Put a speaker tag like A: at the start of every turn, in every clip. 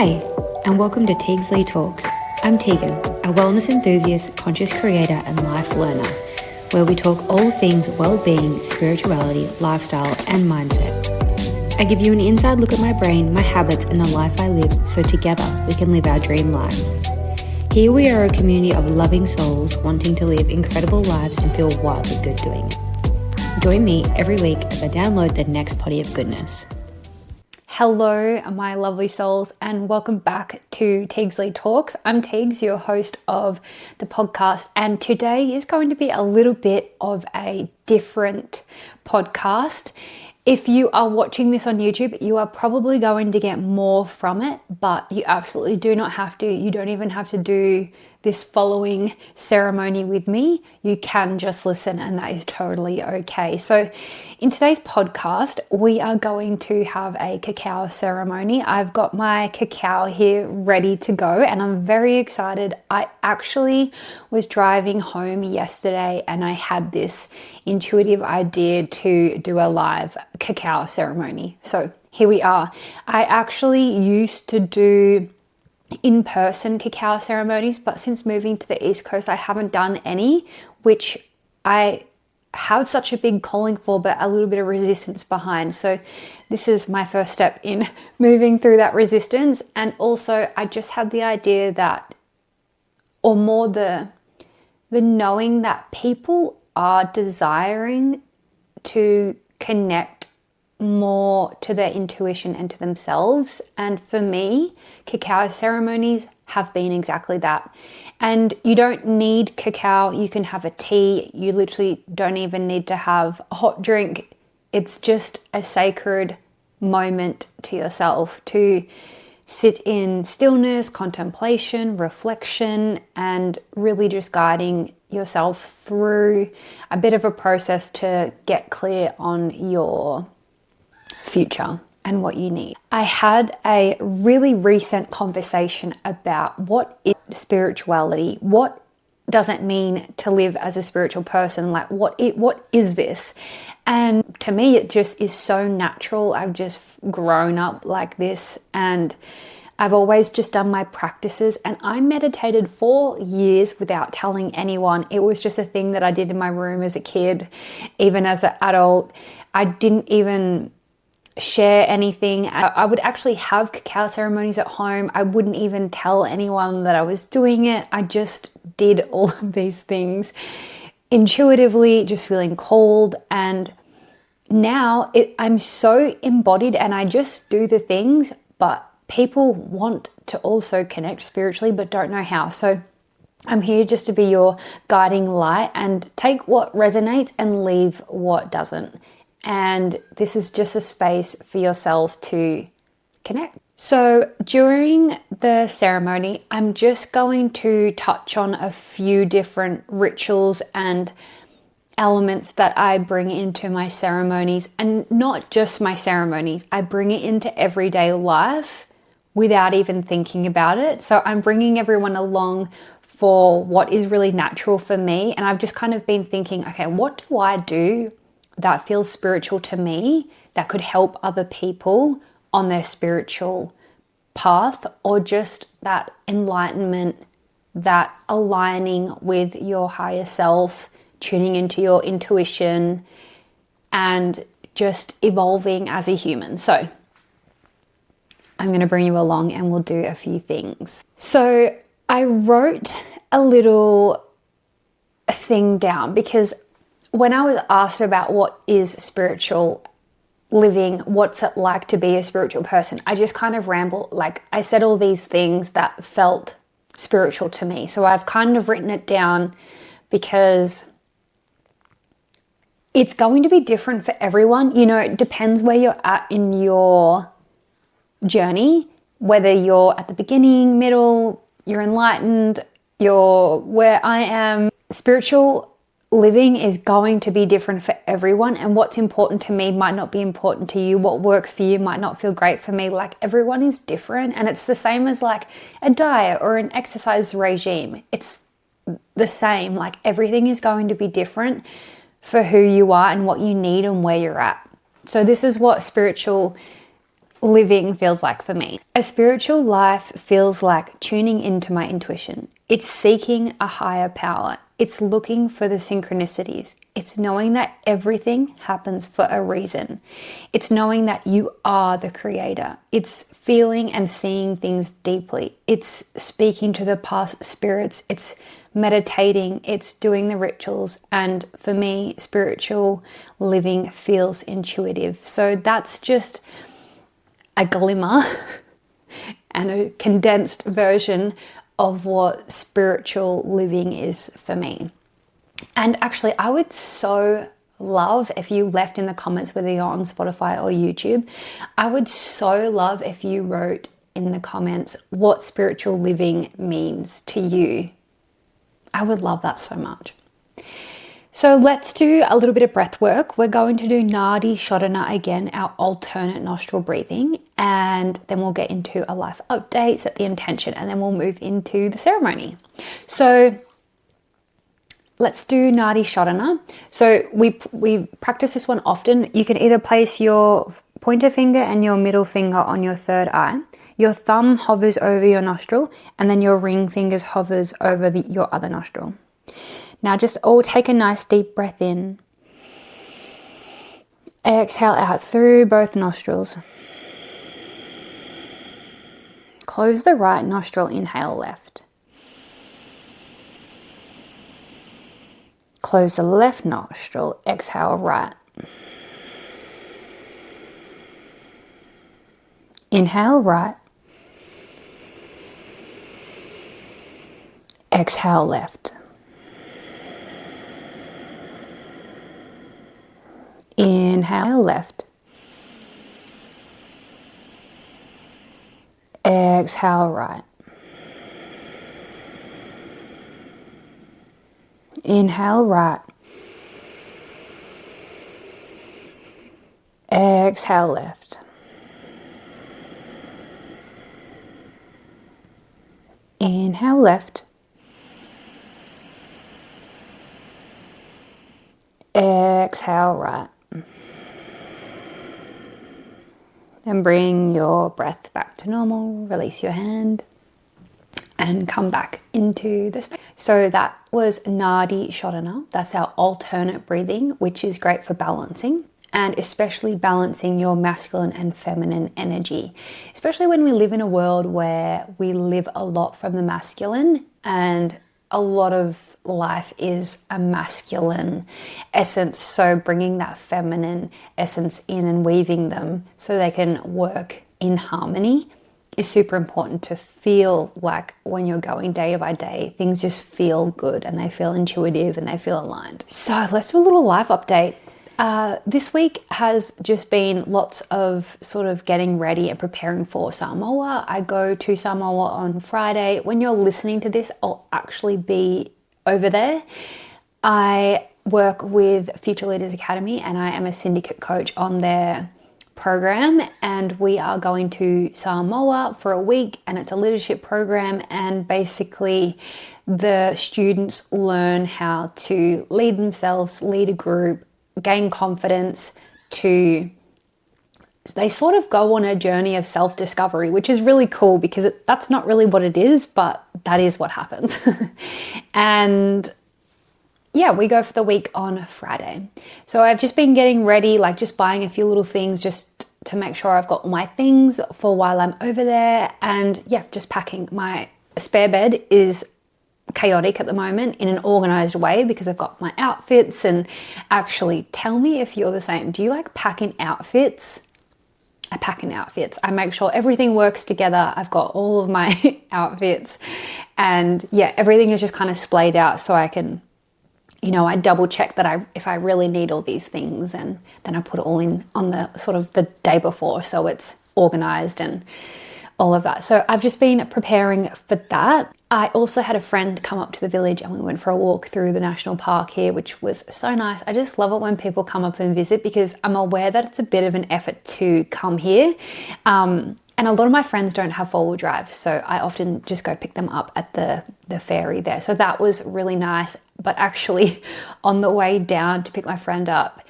A: Hey, and welcome to Teags Talks. I'm Tegan, a wellness enthusiast, conscious creator, and life learner, where we talk all things well-being, spirituality, lifestyle, and mindset. I give you an inside look at my brain, my habits, and the life I live, so together we can live our dream lives. Here we are a community of loving souls wanting to live incredible lives and feel wildly good doing it. Join me every week as I download the next potty of goodness. Hello, my lovely souls, and welcome back to Teags Talks. I'm Teags, your host of the podcast, and today is going to be a little bit of a different podcast. If you are watching this on YouTube, you are probably going to get more from it, but you absolutely do not have to. You don't even have to do this following ceremony with me. You can just listen, and that is totally okay. So in today's podcast, we are going to have a cacao ceremony. I've got my cacao here ready to go, and I'm very excited. I actually was driving home yesterday and I had this intuitive idea to do a live cacao ceremony. So here we are. I actually used to do in-person cacao ceremonies, but since moving to the East Coast, I haven't done any, which I have such a big calling for, but a little bit of resistance behind. So this is my first step in moving through that resistance. And also I just had the idea that, or more the knowing that people are desiring to connect more to their intuition and to themselves. And for me, cacao ceremonies have been exactly that. And you don't need cacao, you can have a tea. You literally don't even need to have a hot drink. It's just a sacred moment to yourself to sit in stillness, contemplation, reflection, and really just guiding yourself through a bit of a process to get clear on your future and what you need. I had a really recent conversation about what is spirituality, what does it mean to live as a spiritual person, like what is this? And to me it just is so natural. I've just grown up like this, and I've always just done my practices, and I meditated for years without telling anyone. It was just a thing that I did in my room as a kid. Even as an adult, I didn't even share anything. I would actually have cacao ceremonies at home. I wouldn't even tell anyone that I was doing it. I just did all of these things intuitively, just feeling called. And now I'm so embodied and I just do the things, but people want to also connect spiritually but don't know how. So I'm here just to be your guiding light and take what resonates and leave what doesn't. And this is just a space for yourself to connect. So during the ceremony, I'm just going to touch on a few different rituals and elements that I bring into my ceremonies, and not just my ceremonies. I bring it into everyday life without even thinking about it. So I'm bringing everyone along for what is really natural for me. And I've just kind of been thinking, okay, what do I do that feels spiritual to me that could help other people on their spiritual path, or just that enlightenment, that aligning with your higher self, tuning into your intuition, and just evolving as a human. So I'm going to bring you along and we'll do a few things. So I wrote a little thing down because when I was asked about what is spiritual living, what's it like to be a spiritual person, I just kind of rambled. Like I said all these things that felt spiritual to me. So I've kind of written it down because it's going to be different for everyone. You know, it depends where you're at in your journey, whether you're at the beginning, middle, you're enlightened, you're where I am. Spiritual living is going to be different for everyone, and what's important to me might not be important to you. What works for you might not feel great for me. Like everyone is different, and it's the same as like a diet or an exercise regime. It's the same. Like everything is going to be different for who you are and what you need and where you're at. So this is what spiritual living feels like for me. A spiritual life feels like tuning into my intuition. It's seeking a higher power. It's looking for the synchronicities. It's knowing that everything happens for a reason. It's knowing that you are the creator. It's feeling and seeing things deeply. It's speaking to the past spirits. It's meditating. It's doing the rituals. And for me, spiritual living feels intuitive. So that's just a glimmer and a condensed version of what spiritual living is for me. And actually, I would so love if you left in the comments, whether you're on Spotify or YouTube, I would so love if you wrote in the comments what spiritual living means to you. I would love that so much. So let's do a little bit of breath work. We're going to do Nadi Shodhana again, our alternate nostril breathing, and then we'll get into a life update, set the intention, and then we'll move into the ceremony. So let's do Nadi Shodhana. So we practice this one often. You can either place your pointer finger and your middle finger on your third eye. Your thumb hovers over your nostril, and then your ring fingers hovers over your other nostril. Now just all take a nice deep breath in. Exhale out through both nostrils. Close the right nostril, inhale left. Close the left nostril, exhale right. Inhale right. Exhale left. Inhale left. Exhale right. Inhale right. Exhale left. Inhale left. Exhale right. Then bring your breath back to normal. Release your hand and come back into the space. So that was Nadi Shodhana. That's our alternate breathing, which is great for balancing, and especially balancing your masculine and feminine energy, especially when we live in a world where we live a lot from the masculine, and a lot of life is a masculine essence. So bringing that feminine essence in and weaving them so they can work in harmony is super important, to feel like when you're going day by day, things just feel good and they feel intuitive and they feel aligned. So let's do a little life update. This week has just been lots of sort of getting ready and preparing for Samoa. I go to Samoa on Friday. When you're listening to this, I'll actually be over there. I work with Future Leaders Academy and I am a syndicate coach on their program, and we are going to Samoa for a week, and it's a leadership program, and basically the students learn how to lead themselves, lead a group, gain confidence, they sort of go on a journey of self-discovery, which is really cool because that's not really what it is, but that is what happens. And yeah, we go for the week on Friday. So I've just been getting ready, like just buying a few little things just to make sure I've got all my things for while I'm over there. And yeah, just packing. My spare bed is chaotic at the moment in an organized way because I've got my outfits. And actually, tell me if you're the same. Do you like packing outfits? I pack in outfits. I make sure everything works together. I've got all of my outfits, and yeah, everything is just kind of splayed out so I can, I double check that if I really need all these things, and then I put it all in on the sort of the day before so it's organized and all of that. So I've just been preparing for that. I also had a friend come up to the village and we went for a walk through the national park here, which was so nice. I just love it when people come up and visit because I'm aware that it's a bit of an effort to come here. And a lot of my friends don't have four-wheel drive, so I often just go pick them up at the ferry there. So that was really nice. But actually on the way down to pick my friend up,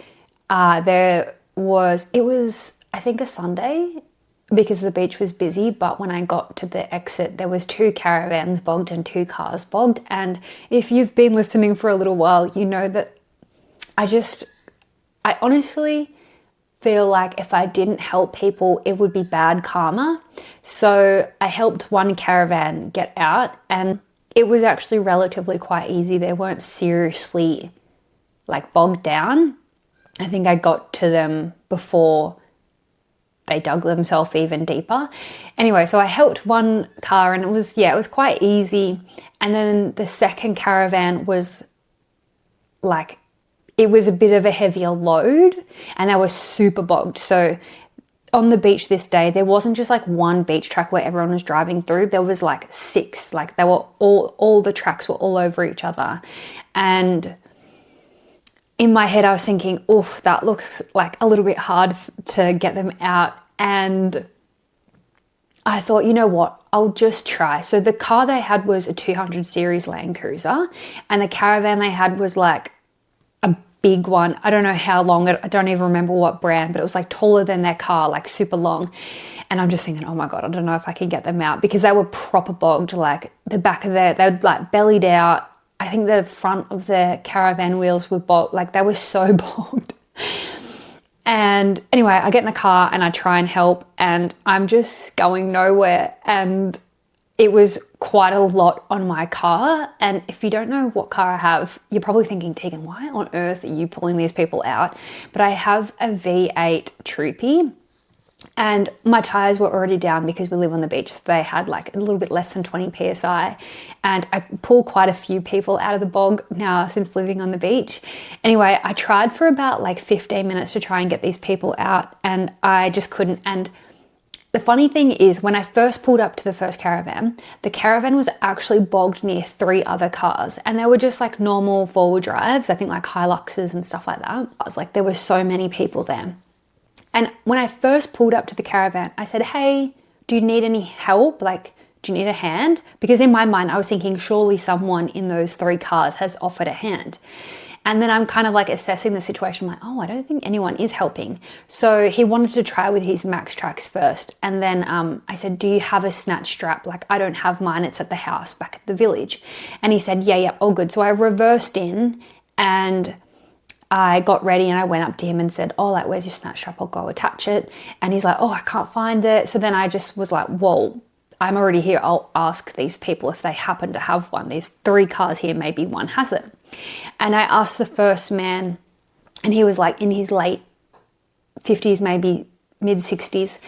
A: it was, I think, a Sunday, because the beach was busy, but when I got to the exit, there was 2 caravans bogged and 2 cars bogged. And if you've been listening for a little while, you know that I honestly feel like if I didn't help people, it would be bad karma. So I helped one caravan get out, and it was actually relatively quite easy. They weren't seriously like bogged down. I think I got to them before they dug themselves even deeper. Anyway, so I helped one car, and it was quite easy. And then the second caravan was like, it was a bit of a heavier load, and they were super bogged. So on the beach this day, there wasn't just like one beach track where everyone was driving through. There was like 6, like they were all the tracks were all over each other. And in my head, I was thinking, oof, that looks like a little bit hard to get them out. And I thought, you know what, I'll just try. So the car they had was a 200 series Land Cruiser, and the caravan they had was like a big one. I don't know how long, I don't even remember what brand, but it was like taller than their car, like super long. And I'm just thinking, oh my God, I don't know if I can get them out, because they were proper bogged. Like the back of they'd like bellied out. I think the front of the caravan wheels were bogged, like they were so bogged. And anyway, I get in the car and I try and help, and I'm just going nowhere. And it was quite a lot on my car. And if you don't know what car I have, you're probably thinking, Tegan, why on earth are you pulling these people out? But I have a V8 Troopy. And my tires were already down because we live on the beach. So they had like a little bit less than 20 PSI. And I pulled quite a few people out of the bog now since living on the beach. Anyway, I tried for about like 15 minutes to try and get these people out, and I just couldn't. And the funny thing is, when I first pulled up to the first caravan, the caravan was actually bogged near 3 other cars, and they were just like normal 4-wheel drives, I think like Hiluxes and stuff like that. I was like, there were so many people there. And when I first pulled up to the caravan, I said, hey, do you need any help? Like, do you need a hand? Because in my mind, I was thinking, surely someone in those 3 cars has offered a hand. And then I'm kind of like assessing the situation, like, oh, I don't think anyone is helping. So he wanted to try with his Max Tracks first. And then I said, do you have a snatch strap? Like, I don't have mine. It's at the house back at the village. And he said, yeah, all good. So I reversed in, and I got ready, and I went up to him and said, oh, like, where's your snatch strap? I'll go attach it. And he's like, oh, I can't find it. So then I just was like, well, I'm already here. I'll ask these people if they happen to have one. There's 3 cars here, maybe one has it. And I asked the first man, and he was like in his late 50s, maybe mid 60s.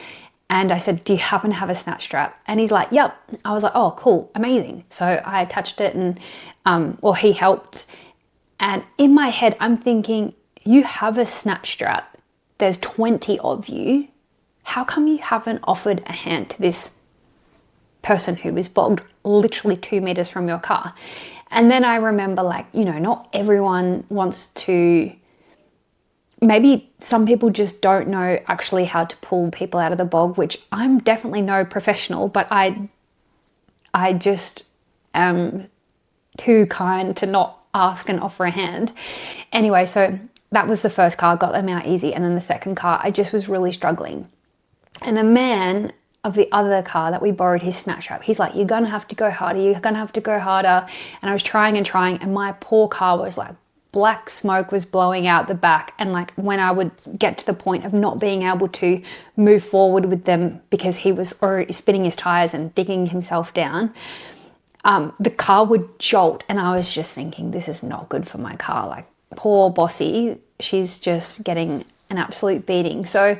A: And I said, do you happen to have a snatch strap? And he's like, yep. I was like, oh, cool, amazing. So I attached it, and he helped. And in my head, I'm thinking, you have a snatch strap. There's 20 of you. How come you haven't offered a hand to this person who was bogged literally 2 meters from your car? And then I remember, like, you know, not everyone wants to, maybe some people just don't know actually how to pull people out of the bog, which I'm definitely no professional, but I just am too kind to not ask and offer a hand. Anyway, so that was the first car, got them out easy. And then the second car, I just was really struggling. And the man of the other car that we borrowed his snatch strap, he's like, you're gonna have to go harder, you're gonna have to go harder. And I was trying, and my poor car was like, black smoke was blowing out the back. And like, when I would get to the point of not being able to move forward with them because he was already spinning his tires and digging himself down, the car would jolt. And I was just thinking, this is not good for my car. Like, poor Bossy, she's just getting an absolute beating. So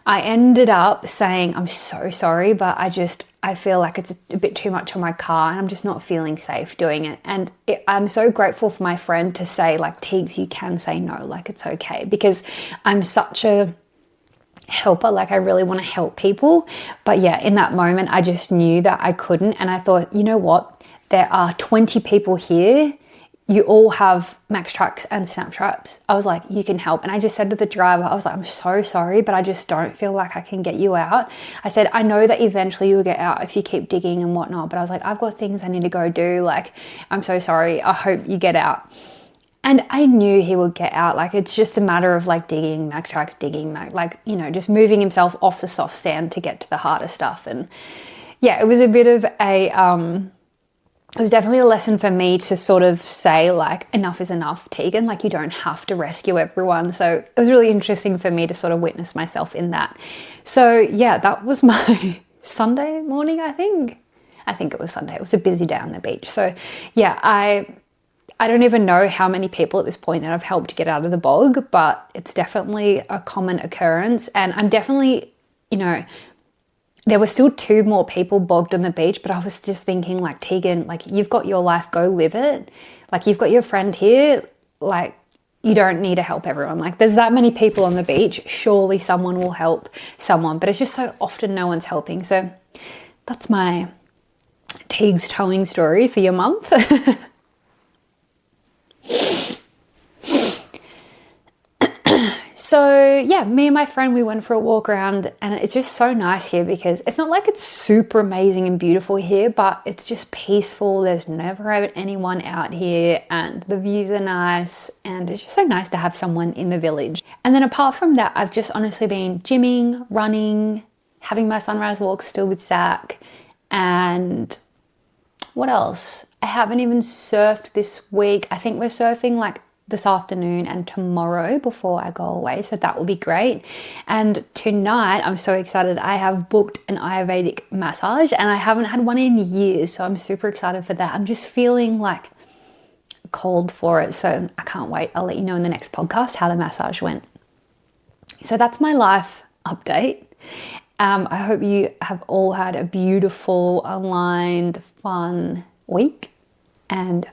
A: I ended up saying, I'm so sorry, but I feel like it's a bit too much on my car, and I'm just not feeling safe doing it. And I'm so grateful for my friend to say, like, Teags, you can say no, like, it's okay, because I'm such a helper. Like, I really want to help people. But yeah, in that moment, I just knew that I couldn't. And I thought, you know what? There are 20 people here. You all have Max Tracks and snap traps. I was like, you can help. And I just said to the driver, I was like, I'm so sorry, but I just don't feel like I can get you out. I said, I know that eventually you'll get out if you keep digging and whatnot, but I was like, I've got things I need to go do. Like, I'm so sorry. I hope you get out.
B: And I knew he would get out. Like, it's just a matter of like digging, like, you know, just moving himself off the soft sand to get to the harder stuff. And yeah, it was a bit of a, it was definitely a lesson for me to sort of say like, enough is enough, Tegan. Like, you don't have to rescue everyone. So it was really interesting for me to sort of witness myself in that. So yeah, that was my Sunday morning, I think it was Sunday. It was a busy day on the beach. So yeah, I don't even know how many people at this point that I've helped get out of the bog, but it's definitely a common occurrence. And I'm definitely, you know, there were still 2 more people bogged on the beach, but I was just thinking like, Tegan, like, you've got your life, go live it. Like, you've got your friend here, like, you don't need to help everyone. Like, there's that many people on the beach, surely someone will help someone, but it's just so often no one's helping. So that's my Teags towing story for your month. So yeah, me and my friend, we went for a walk around, and it's just so nice here because it's not like it's super amazing and beautiful here, but it's just peaceful. There's never anyone out here, and the views are nice, and it's just so nice to have someone in the village. And then apart from that, I've just honestly been gymming, running, having my sunrise walk still with Zach, and what else? I haven't even surfed this week. I think we're surfing like this afternoon and tomorrow before I go away, so that will be great. And tonight, I'm so excited, I have booked an Ayurvedic massage, and I haven't had one in years, so I'm super excited for that. I'm just feeling like cold for it, so I can't wait. I'll let you know in the next podcast how the massage went. So that's my life update. I hope you have all had a beautiful, aligned, fun week, and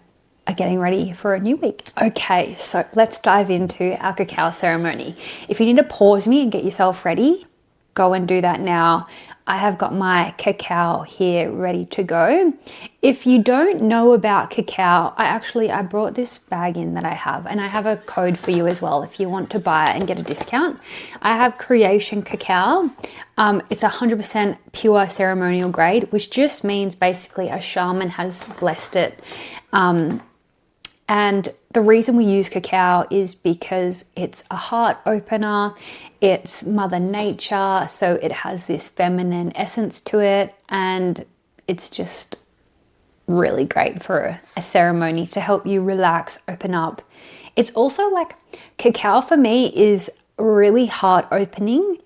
B: are getting ready for a new week. Okay, so let's dive into our cacao ceremony. If you need to pause me and get yourself ready, go and do that now. I have got my cacao here ready to go. If you don't know about cacao, I brought this bag in that I have, and I have a code for you as well if you want to buy it and get a discount. I have Creation Cacao. It's 100% pure ceremonial grade, which just means basically a shaman has blessed it. And the reason we use cacao is because it's a heart opener, it's Mother Nature, so it has this feminine essence to it, and it's just really great for a ceremony to help you relax, open up. It's also like, cacao for me is really heart opening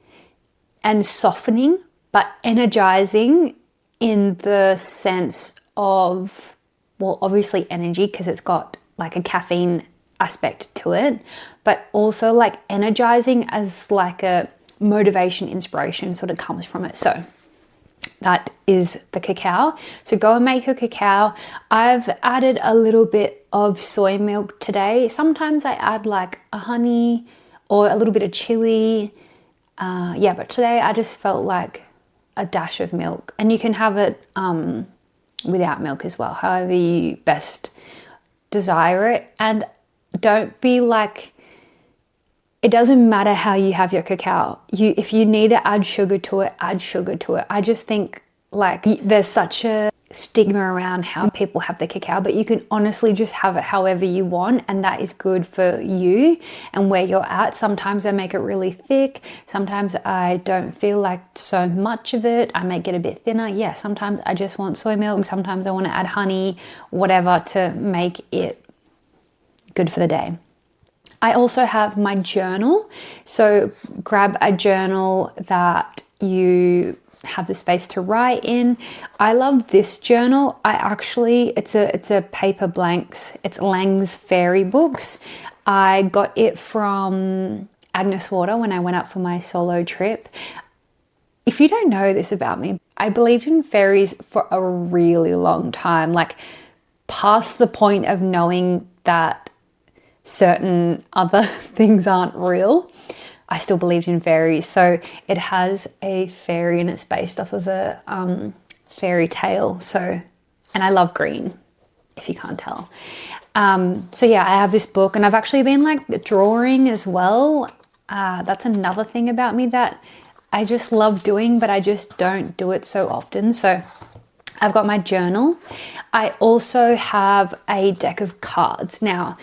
B: and softening, but energizing in the sense of, well, obviously energy, because it's got like a caffeine aspect to it, but also like energizing as like a motivation, inspiration sort of comes from it. So that is the cacao. So go and make your cacao. I've added a little bit of soy milk today. Sometimes I add like a honey or a little bit of chili. Yeah, but today I just felt like a dash of milk, and you can have it without milk as well, however you best desire it. And don't be like, it doesn't matter how you have your cacao. If you need to add sugar to it, add sugar to it. I just think like there's such a stigma around how people have the cacao, but you can honestly just have it however you want, and that is good for you and where you're at. Sometimes I make it really thick, sometimes I don't feel like so much of it, I make it a bit thinner. Yeah, sometimes I just want soy milk, sometimes I want to add honey, whatever, to make it good for the day. I also have my journal, so grab a journal that you have the space to write in. I love this journal. It's a paper blanks. It's Lang's Fairy Books. I got it from Agnes Water when I went up for my solo trip. If you don't know this about me, I believed in fairies for a really long time, like past the point of knowing that certain other things aren't real. I still believed in fairies. So it has a fairy and it's based off of a fairy tale. So, and I love green, if you can't tell. So yeah, I have this book, and I've actually been like drawing as well. That's another thing about me that I just love doing, but I just don't do it so often. So I've got my journal. I also have a deck of cards. Now,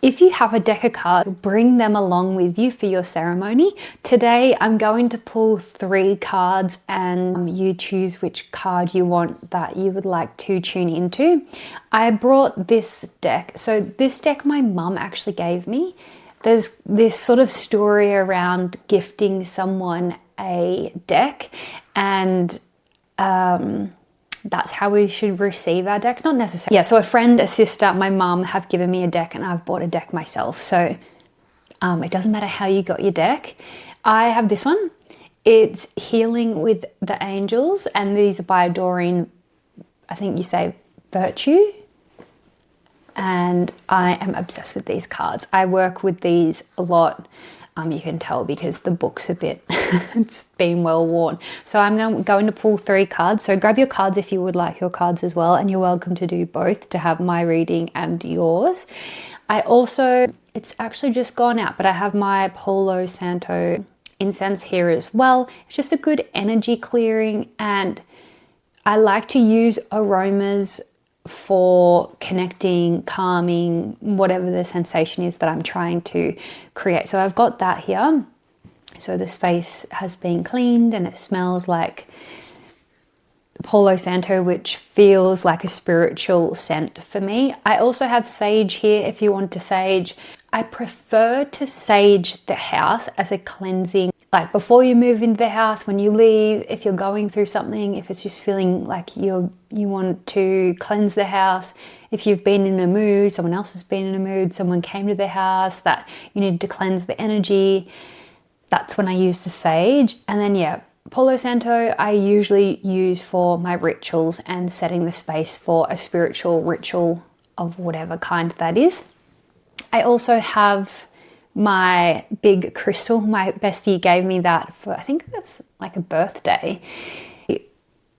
B: If you have a deck of cards, bring them along with you for your ceremony. Today, I'm going to pull 3 cards and you choose which card you want that you would like to tune into. I brought this deck. So this deck my mum actually gave me. There's this sort of story around gifting someone a deck, and that's how we should receive our deck. Not necessarily. Yeah, so a friend, a sister, my mum have given me a deck, and I've bought a deck myself. So it doesn't matter how you got your deck. I have this one. It's Healing with the Angels, and these are by Doreen, I think you say Virtue. And I am obsessed with these cards. I work with these a lot. You can tell because the book's a bit, it's been well worn. So I'm going to pull 3 cards. So grab your cards if you would like your cards as well. And you're welcome to do both, to have my reading and yours. I also, it's actually just gone out, but I have my Palo Santo incense here as well. It's just a good energy clearing, and I like to use aromas for connecting, calming, whatever the sensation is that I'm trying to create. So I've got that here. So the space has been cleaned and it smells like Palo Santo, which feels like a spiritual scent for me. I also have sage here if you want to sage. I prefer to sage the house as a cleansing, like before you move into the house, when you leave, if you're going through something, if it's just feeling like you want to cleanse the house, if you've been in a mood, someone else has been in a mood, someone came to the house that you need to cleanse the energy, that's when I use the sage. And then yeah, Palo Santo I usually use for my rituals and setting the space for a spiritual ritual of whatever kind that is. I also have my big crystal. My bestie gave me that for, I think it was like a birthday.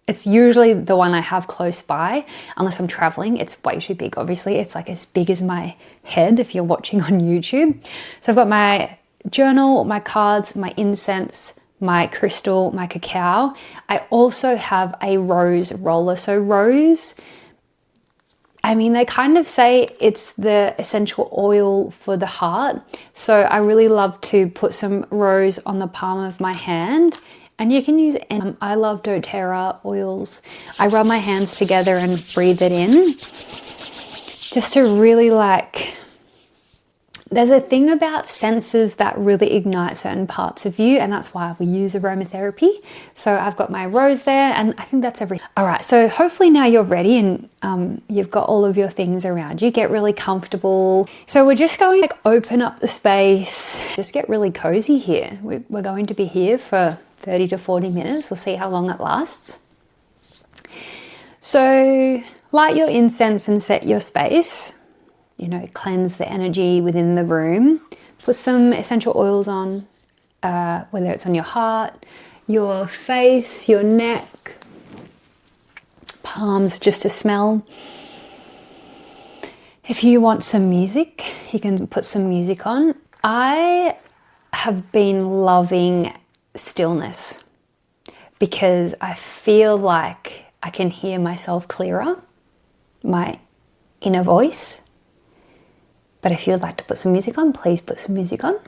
B: It's usually the one I have close by, unless I'm traveling. It's way too big, obviously. It's like as big as my head if you're watching on YouTube. So I've got my journal, my cards, my incense, my crystal, my cacao. I also have a rose roller. So rose, I mean, they kind of say it's the essential oil for the heart. So I really love to put some rose on the palm of my hand. And you can use, I love doTERRA oils. I rub my hands together and breathe it in. Just to really like, there's a thing about senses that really ignite certain parts of you, and that's why we use aromatherapy. So I've got my rose there, and I think that's everything. All right, so hopefully now you're ready and you've got all of your things around you. Get really comfortable. So we're just going to open up the space. Just get really cozy here. We're going to be here for 30 to 40 minutes. We'll see how long it lasts. So light your incense and set your space. You know, cleanse the energy within the room. Put some essential oils on, whether it's on your heart, your face, your neck, palms, just to smell. If you want some music, you can put some music on. I have been loving stillness because I feel like I can hear myself clearer, my inner voice. But if you would like to put some music on, please put some music on.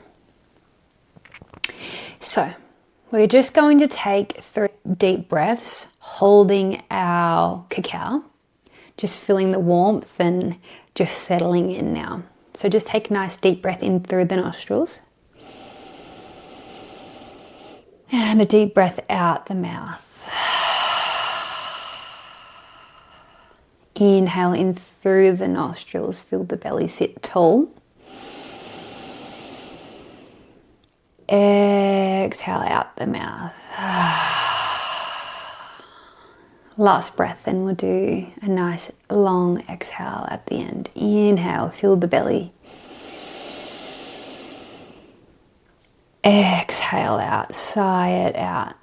B: So we're just going to take 3 deep breaths, holding our cacao, just feeling the warmth and just settling in now. So just take a nice deep breath in through the nostrils. And a deep breath out the mouth. Inhale in through the nostrils, feel the belly sit tall. Exhale out the mouth. Last breath, and we'll do a nice long exhale at the end. Inhale, fill the belly. Exhale out, sigh it out.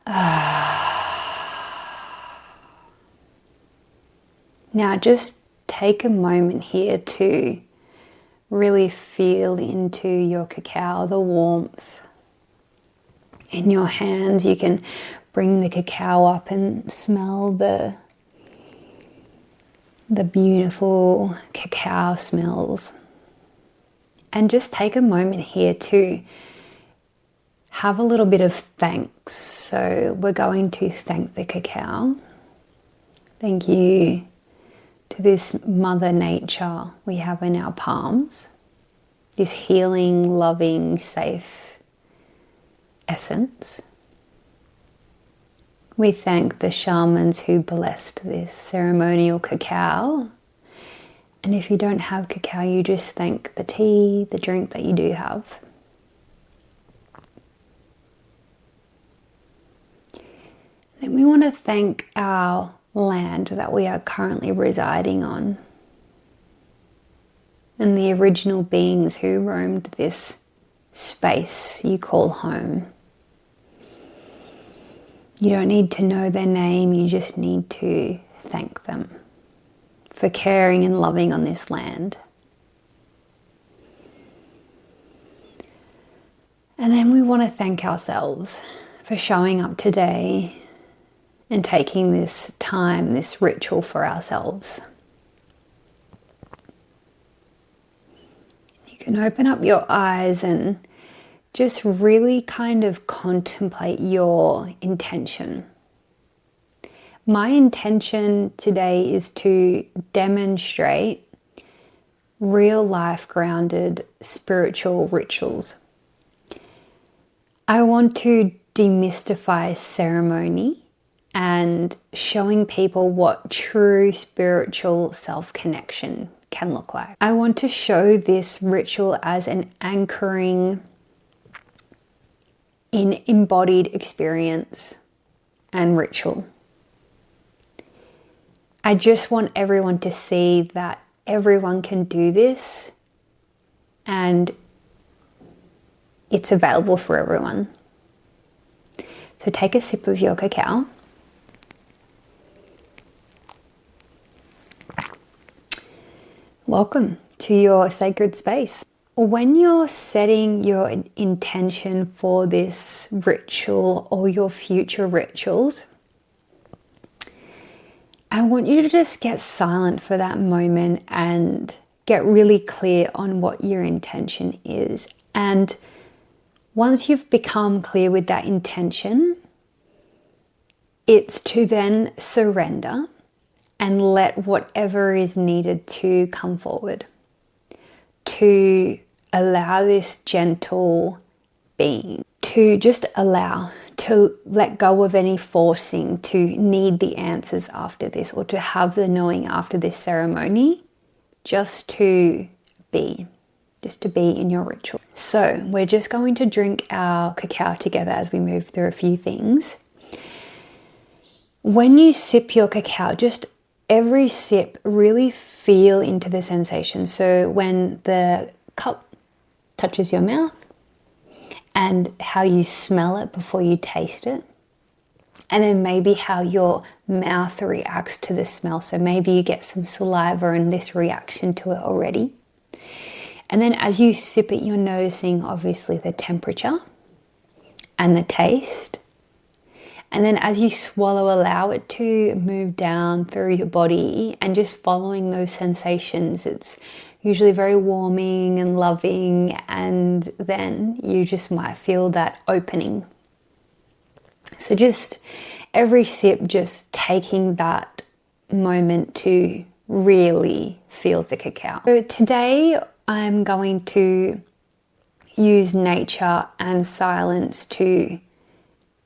B: Now just take a moment here to really feel into your cacao, the warmth in your hands. You can bring the cacao up and smell the beautiful cacao smells. And just take a moment here to have a little bit of thanks. So we're going to thank the cacao. Thank you to this Mother Nature we have in our palms, this healing, loving, safe essence. We thank the shamans who blessed this ceremonial cacao. And if you don't have cacao, you just thank the tea, the drink that you do have. Then we want to thank our land that we are currently residing on, and the original beings who roamed this space you call home. You don't need to know their name, you just need to thank them for caring and loving on this land. And then we want to thank ourselves for showing up today and taking this time, this ritual for ourselves. You can open up your eyes and just really kind of contemplate your intention. My intention today is to demonstrate real life grounded spiritual rituals. I want to demystify ceremony and showing people what true spiritual self-connection can look like. I want to show this ritual as an anchoring in embodied experience and ritual. I just want everyone to see that everyone can do this and it's available for everyone. So take a sip of your cacao. Welcome to your sacred space. When you're setting your intention for this ritual or your future rituals, I want you to just get silent for that moment and get really clear on what your intention is. And once you've become clear with that intention, it's to then surrender and let whatever is needed to come forward, to allow this gentle being, to just allow, to let go of any forcing to need the answers after this or to have the knowing after this ceremony, just to be in your ritual. So we're just going to drink our cacao together as we move through a few things. When you sip your cacao, just every sip, really feel into the sensation. So when the cup touches your mouth and how you smell it before you taste it. And then maybe how your mouth reacts to the smell. So maybe you get some saliva and this reaction to it already. And then as you sip it, you're noticing obviously the temperature and the taste. And then as you swallow, allow it to move down through your body and just following those sensations. It's usually very warming and loving, and then you just might feel that opening. So just every sip, just taking that moment to really feel the cacao. So today I'm going to use nature and silence to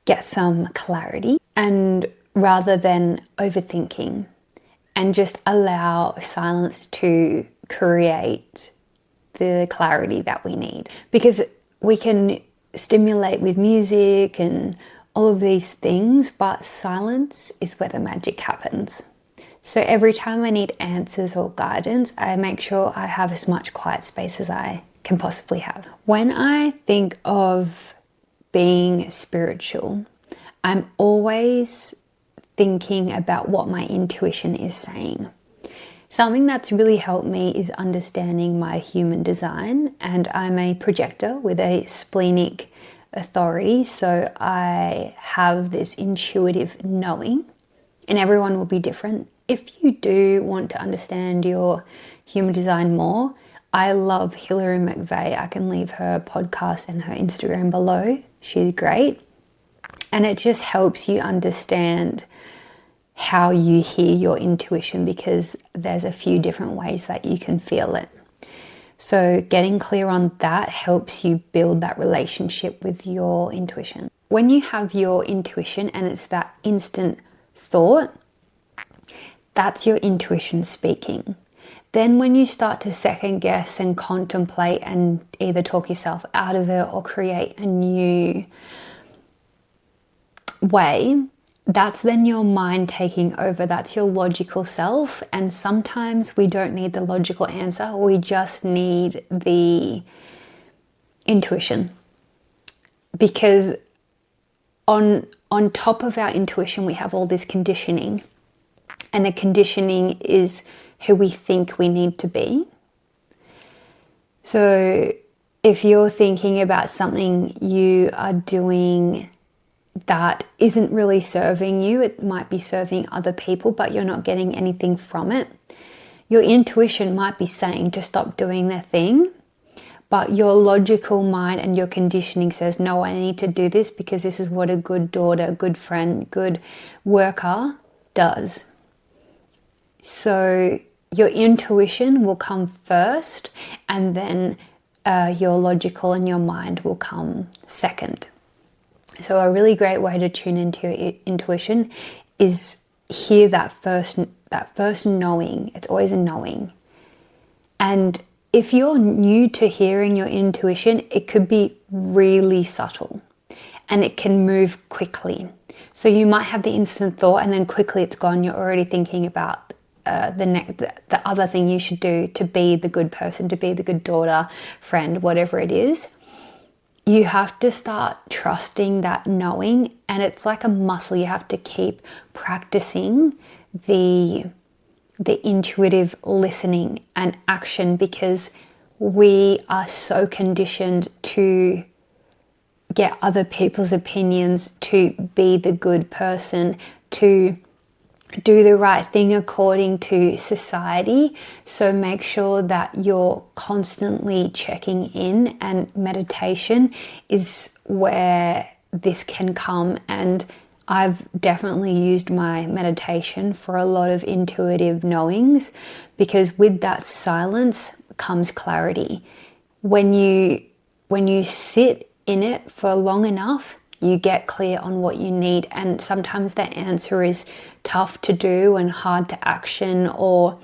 B: get some clarity, and rather than overthinking, and just allow silence to create the clarity that we need. Because we can stimulate with music and all of these things, but silence is where the magic happens. So every time I need answers or guidance, I make sure I have as much quiet space as I can possibly have. When I think of being spiritual, I'm always thinking about what my intuition is saying. Something that's really helped me is understanding my human design, and I'm a projector with a splenic authority, so I have this intuitive knowing, and everyone will be different. If you do want to understand your human design more, I love Hilary McVeigh. I can leave her podcast and her Instagram below. She's great. And it just helps you understand how you hear your intuition, because there's a few different ways that you can feel it. So getting clear on that helps you build that relationship with your intuition. When you have your intuition and it's that instant thought, that's your intuition speaking. Then when you start to second guess and contemplate and either talk yourself out of it or create a new way, that's then your mind taking over. That's your logical self. And sometimes we don't need the logical answer. We just need the intuition. Because on top of our intuition, we have all this conditioning. And the conditioning is who we think we need to be. So if you're thinking about something you are doing that isn't really serving you, it might be serving other people, but you're not getting anything from it. Your intuition might be saying to stop doing that thing, but your logical mind and your conditioning says, no, I need to do this because this is what a good daughter, a good friend, good worker does. So your intuition will come first, and then your logical and your mind will come second. So a really great way to tune into your intuition is hear that first knowing. It's always a knowing. And if you're new to hearing your intuition, it could be really subtle and it can move quickly. So you might have the instant thought and then quickly it's gone. You're already thinking about the other thing you should do to be the good person, to be the good daughter, friend, whatever it is. You have to start trusting that knowing, and it's like a muscle. You have to keep practicing the intuitive listening and action, because we are so conditioned to get other people's opinions, to be the good person, to do the right thing according to society. So make sure that you're constantly checking in, and meditation is where this can come. And I've definitely used my meditation for a lot of intuitive knowings, because with that silence comes clarity. When you sit in it for long enough, you get clear on what you need. And sometimes the answer is tough to do and hard to action, or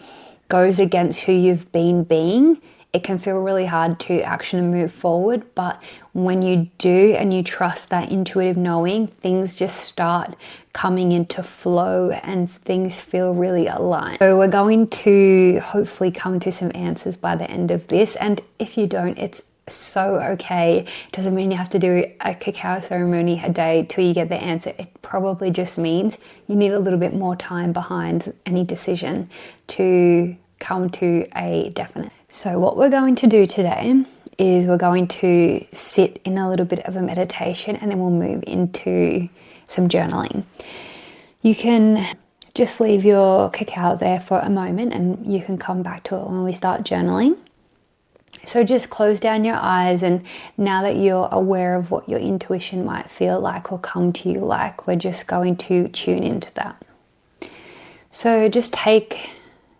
B: goes against who you've been being. It can feel really hard to action and move forward. But when you do and you trust that intuitive knowing, things just start coming into flow and things feel really aligned. So we're going to hopefully come to some answers by the end of this. And if you don't, it's so okay. It doesn't mean you have to do a cacao ceremony a day till you get the answer. It probably just means you need a little bit more time behind any decision to come to a definite. So what we're going to do today is we're going to sit in a little bit of a meditation, and then we'll move into some journaling. You can just leave your cacao there for a moment and you can come back to it when we start journaling. So just close down your eyes, and now that you're aware of what your intuition might feel like or come to you like, we're just going to tune into that. So just take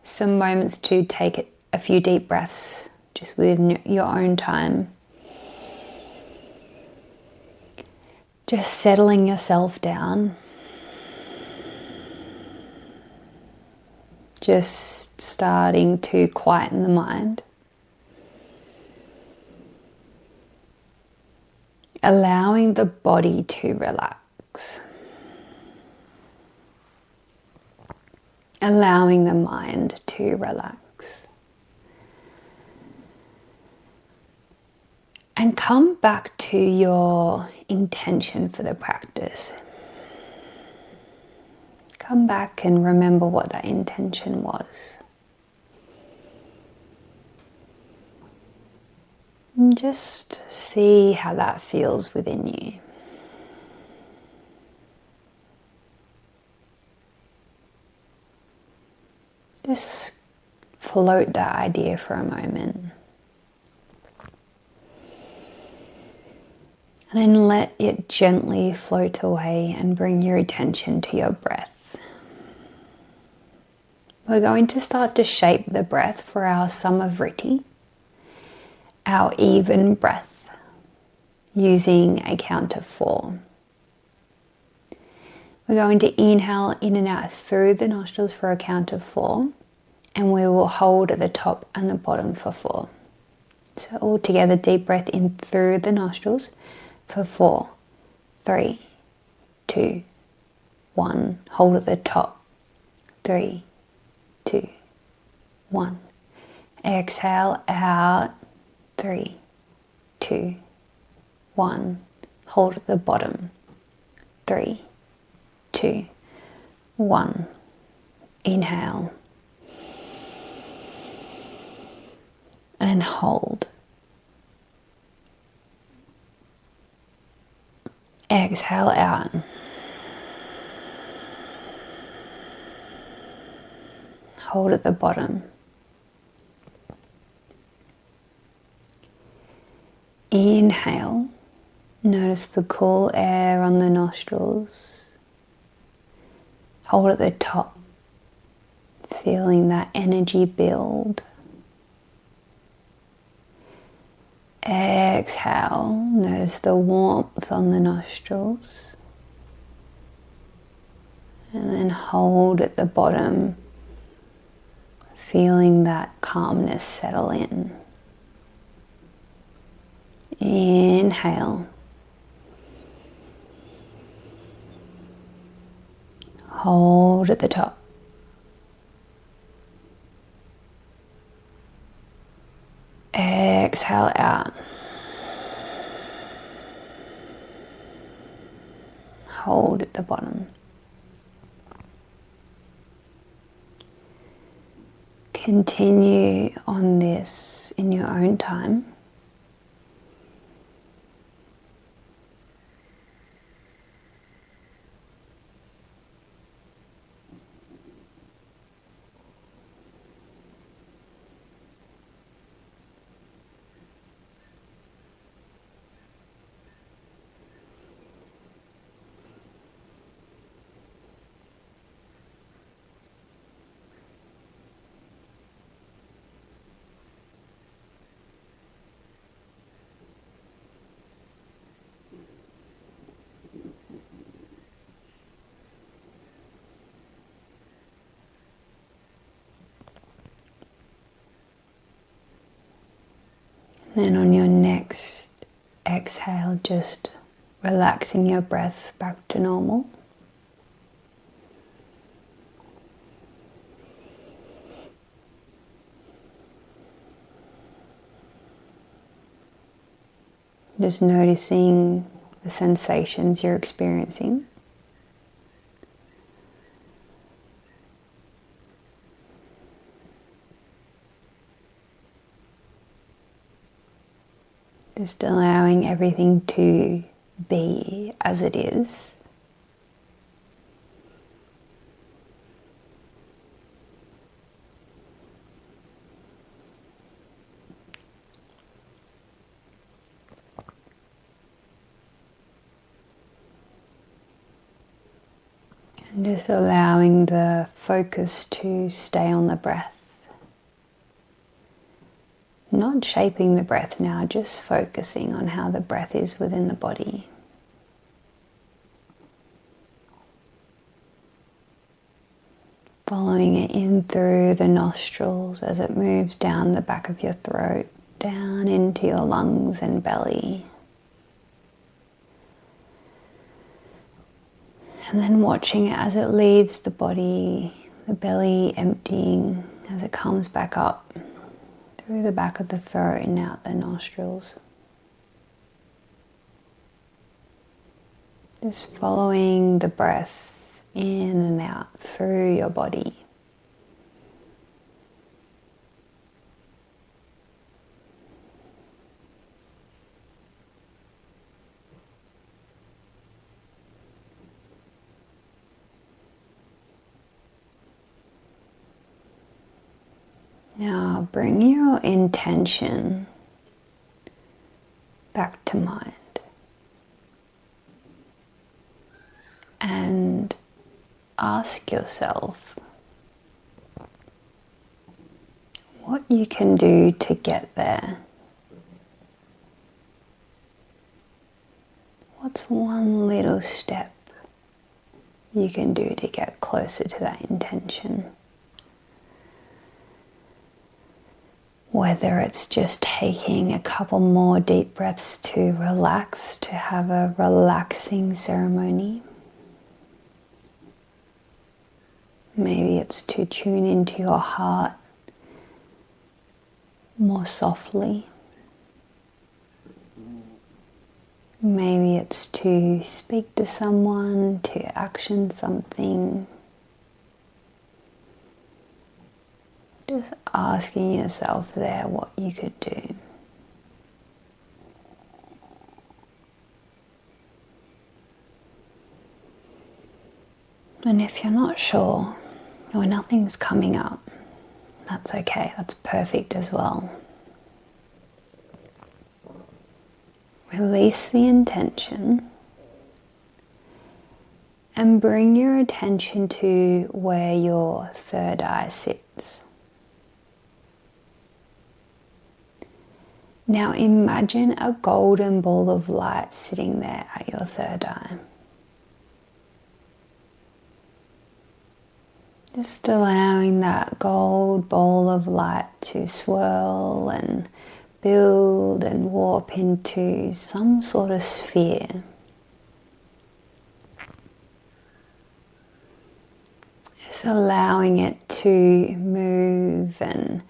B: some moments to take a few deep breaths just within your own time. Just settling yourself down. Just starting to quieten the mind. Allowing the body to relax. Allowing the mind to relax. And come back to your intention for the practice. Come back and remember what that intention was. And just see how that feels within you. Just float that idea for a moment. And then let it gently float away and bring your attention to your breath. We're going to start to shape the breath for our Samavriti, our even breath, using a count of 4. We're going to inhale in and out through the nostrils for a count of 4, and we will hold at the top and the bottom for 4. So all together, deep breath in through the nostrils for 4, 3, 2, 1. Hold at the top. 3, 2, 1. Exhale out. 3, 2, 1. Hold at the bottom. 3, 2, 1. Inhale. And hold. Exhale out. Hold at the bottom. Inhale. Notice the cool air on the nostrils. Hold at the top. Feeling that energy build. Exhale. Notice the warmth on the nostrils. And then hold at the bottom. Feeling that calmness settle in. Inhale. Hold at the top. Exhale out. Hold at the bottom. Continue on this in your own time. Then on your next exhale, just relaxing your breath back to normal. Just noticing the sensations you're experiencing. Just allowing everything to be as it is. And just allowing the focus to stay on the breath. Not shaping the breath now, just focusing on how the breath is within the body. Following it in through the nostrils as it moves down the back of your throat, down into your lungs and belly. And then watching it as it leaves the body, the belly emptying as it comes back up through the back of the throat and out the nostrils. Just following the breath in and out through your body. Now bring your intention back to mind. ask yourself what you can do to get there. What's one little step you can do to get closer to that intention? Whether it's just taking a couple more deep breaths to relax, to have a relaxing ceremony. Maybe it's to tune into your heart more softly. Maybe it's to speak to someone, to action something. Just asking yourself there what you could do. And if you're not sure, or nothing's coming up, that's okay, that's perfect as well. Release the intention and bring your attention to where your third eye sits. Now imagine a golden ball of light sitting there at your third eye. Just allowing that gold ball of light to swirl and build and warp into some sort of sphere. Just allowing it to move and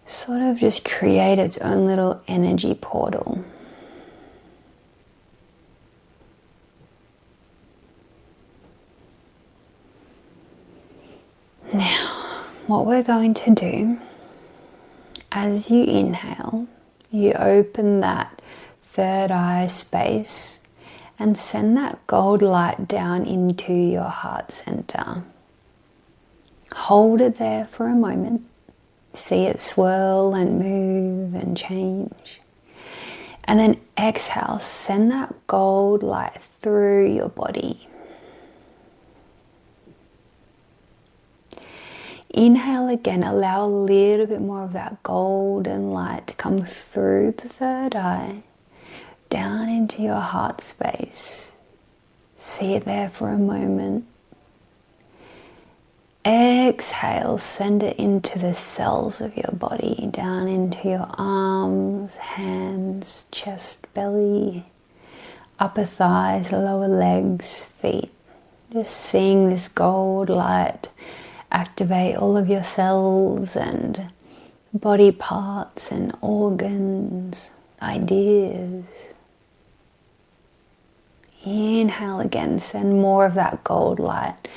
B: sort of just create its own little energy portal. Now, what we're going to do, as you inhale, you open that third eye space and send that gold light down into your heart center. Hold it there for a moment. See it swirl and move and change. And then exhale, send that gold light through your body. Inhale again, allow a little bit more of that golden light to come through the third eye, down into your heart space. See it there for a moment. Exhale, send it into the cells of your body, down into your arms, hands, chest, belly, upper thighs, lower legs, feet. Just seeing this gold light activate all of your cells and body parts and organs, ideas. Inhale again, send more of that gold light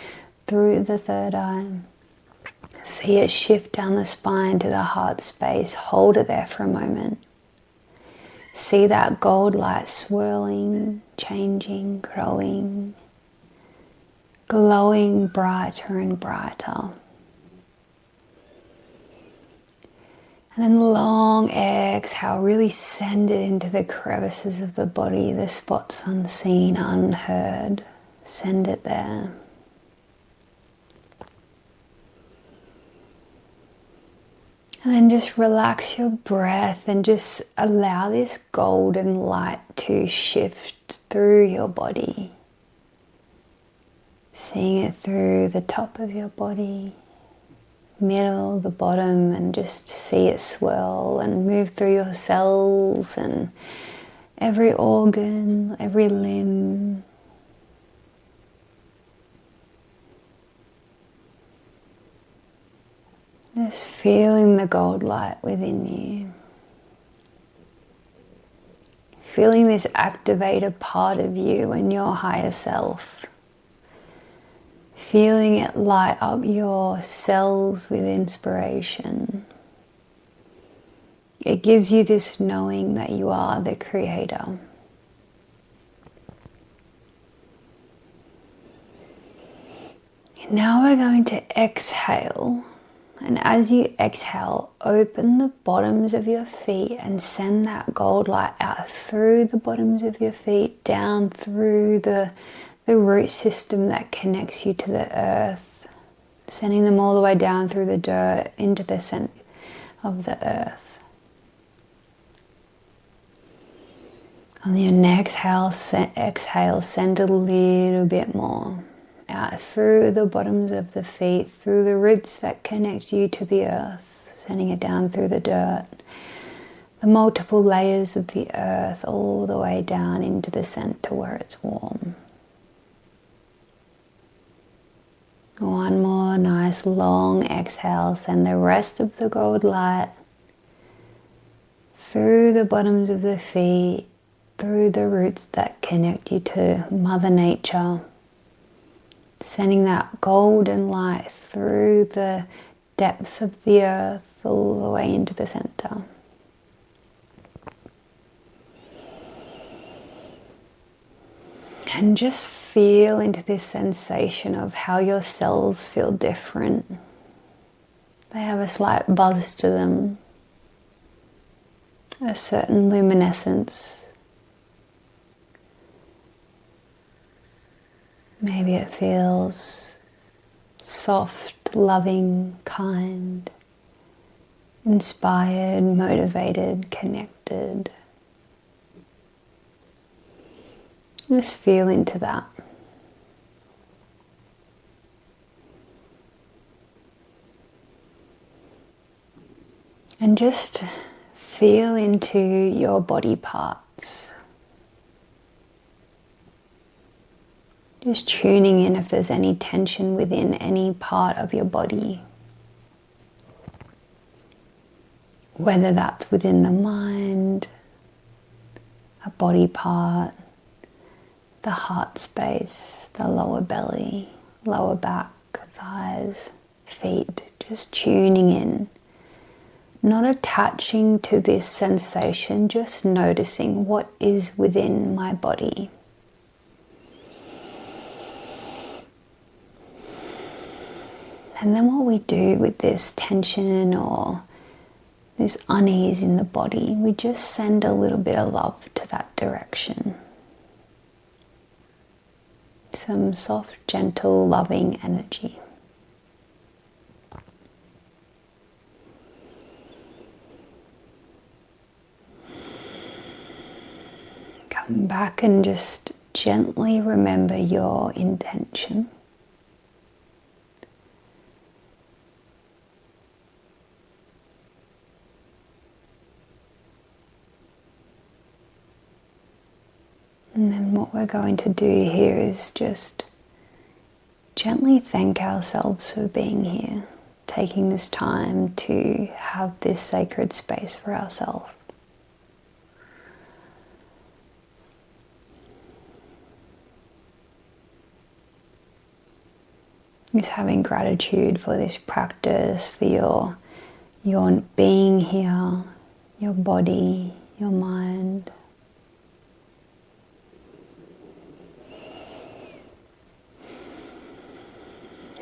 B: through the third eye. See it shift down the spine to the heart space. Hold it there for a moment. See that gold light swirling, changing, growing, glowing brighter and brighter. And then long exhale, really send it into the crevices of the body, the spots unseen, unheard. Send it there. And then just relax your breath and just allow this golden light to shift through your body. Seeing it through the top of your body, middle, the bottom, and just see it swirl and move through your cells and every organ, every limb. Just feeling the gold light within you. Feeling this activated part of you and your higher self. Feeling it light up your cells with inspiration. It gives you this knowing that you are the creator. Now we're going to exhale. And as you exhale, open the bottoms of your feet and send that gold light out through the bottoms of your feet, down through the the root system that connects you to the earth, sending them all the way down through the dirt into the center of the earth. On your next exhale, send a little bit more out through the bottoms of the feet, through the roots that connect you to the earth, sending it down through the dirt, the multiple layers of the earth, all the way down into the center where it's warm. One more nice long exhale, send the rest of the gold light through the bottoms of the feet, through the roots that connect you to Mother Nature, sending that golden light through the depths of the earth all the way into the center. And just feel into this sensation of how your cells feel different. They have a slight buzz to them, a certain luminescence. Maybe it feels soft, loving, kind, inspired, motivated, connected. Just feel into that. And just feel into your body parts. Just tuning in if there's any tension within any part of your body. Whether that's within the mind, a body part, the heart space, the lower belly, lower back, thighs, feet, just tuning in. Not attaching to this sensation, just noticing what is within my body. And then what we do with this tension or this unease in the body, we just send a little bit of love to that direction. Some soft, gentle, loving energy. Come back and just gently remember your intention. And then what we're going to do here is just gently thank ourselves for being here, taking this time to have this sacred space for ourselves. Just having gratitude for this practice, for your being here, your body, your mind.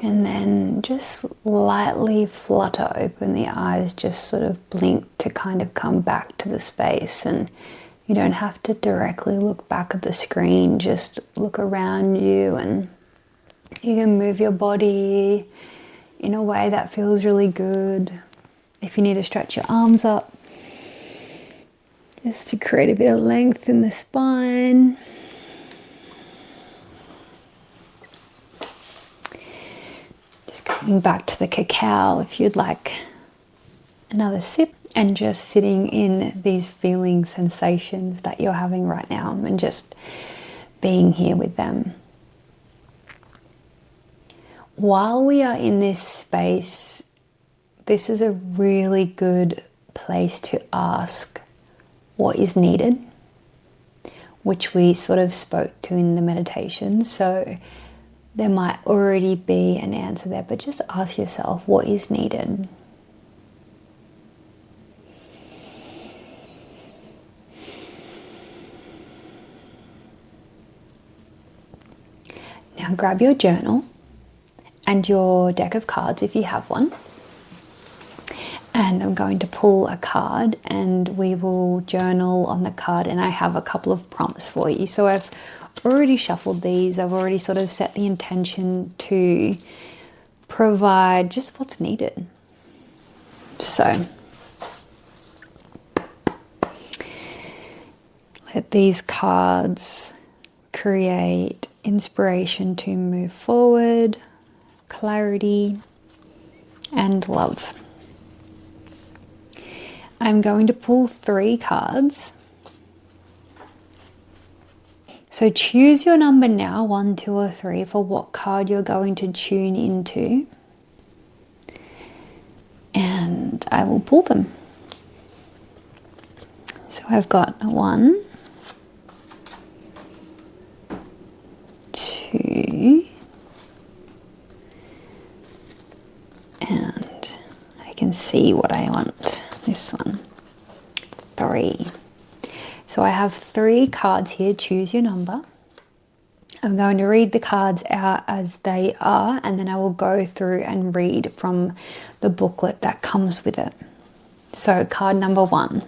B: And then just lightly flutter open the eyes, just sort of blink to kind of come back to the space. And you don't have to directly look back at the screen, just look around you, and you can move your body in a way that feels really good. If you need to stretch your arms up, just to create a bit of length in the spine. Just coming back to the cacao if you'd like another sip, and just sitting in these feeling sensations that you're having right now and just being here with them. While we are in this space, this is a really good place to ask what is needed, which we sort of spoke to in the meditation. So there might already be an answer there, but just ask yourself what is needed. Now grab your journal and your deck of cards if you have one. And I'm going to pull a card and we will journal on the card, and I have a couple of prompts for you. So I've already shuffled these. I've already sort of set the intention to provide just what's needed. So let these cards create inspiration to move forward, clarity, and love. I'm going to pull 3 cards. So choose your number now, 1, 2, or 3, for what card you're going to tune into. And I will pull them. So I've got 1, 2, and I can see what I want. This one, 3. So I have 3 cards here. Choose your number. I'm going to read the cards out as they are, and then I will go through and read from the booklet that comes with it. So card number 1,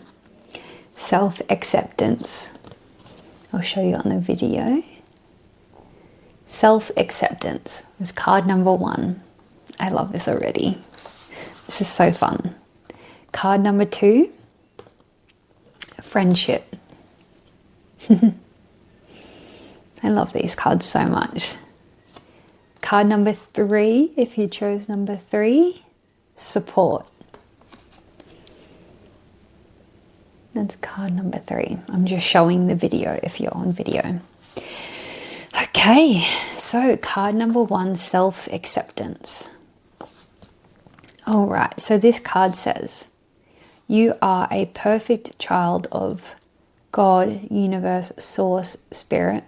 B: self-acceptance. I'll show you on the video. Self-acceptance is card number 1. I love this already. This is so fun. Card number 2, friendship. I love these cards so much. Card number 3, if you chose number 3, support. That's card number 3. I'm just showing the video if you're on video. Okay, so card number 1, self-acceptance. All right, so this card says, you are a perfect child of God, universe, source, spirit,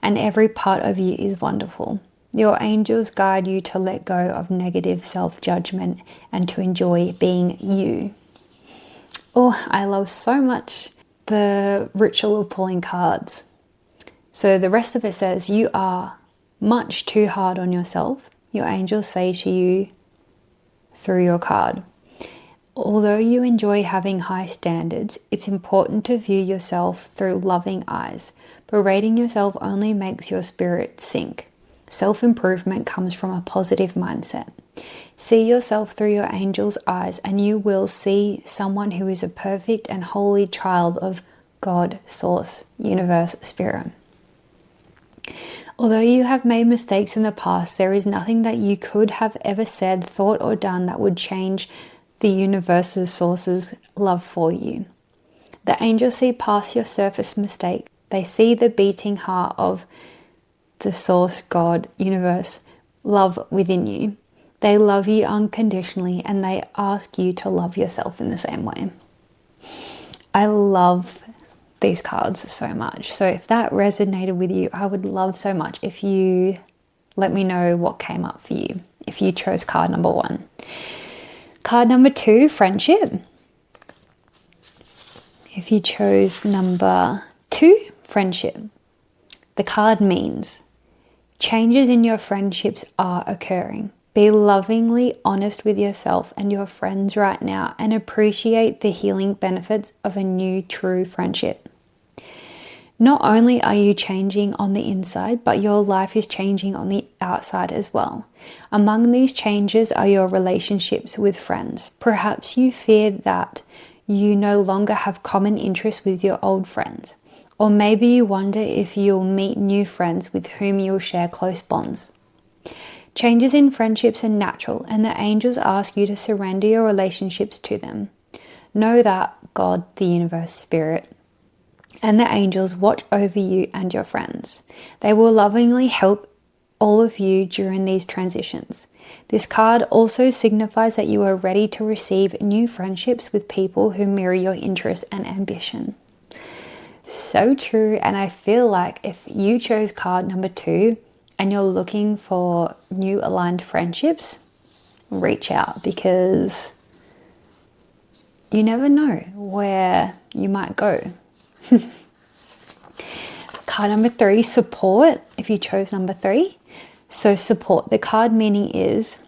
B: and every part of you is wonderful. Your angels guide you to let go of negative self-judgment and to enjoy being you. Oh, I love so much the ritual of pulling cards. So the rest of it says, you are much too hard on yourself. Your angels say to you through your card, although you enjoy having high standards, it's important to view yourself through loving eyes. Berating yourself only makes your spirit sink. Self-improvement comes from a positive mindset. See yourself through your angel's eyes and you will see someone who is a perfect and holy child of God, source, universe, spirit. Although you have made mistakes in the past, there is nothing that you could have ever said, thought, or done that would change the universe's source's love for you. The angels see past your surface mistake. They see the beating heart of the source, God, universe, love within you. They love you unconditionally and they ask you to love yourself in the same way. I love these cards so much. So if that resonated with you, I would love so much if you let me know what came up for you, if you chose card number 1. Card number 2, friendship. If you chose number 2, friendship, the card means changes in your friendships are occurring. Be lovingly honest with yourself and your friends right now and appreciate the healing benefits of a new true friendship. Not only are you changing on the inside, but your life is changing on the outside as well. Among these changes are your relationships with friends. Perhaps you fear that you no longer have common interests with your old friends. Or maybe you wonder if you'll meet new friends with whom you'll share close bonds. Changes in friendships are natural, and the angels ask you to surrender your relationships to them. Know that God, the universe, spirit, and the angels watch over you and your friends. They will lovingly help all of you during these transitions. This card also signifies that you are ready to receive new friendships with people who mirror your interests and ambition. So true, and I feel like if you chose card number 2 and you're looking for new aligned friendships, reach out because you never know where you might go. Card number 3, support, if you chose number 3. So support, the card meaning is,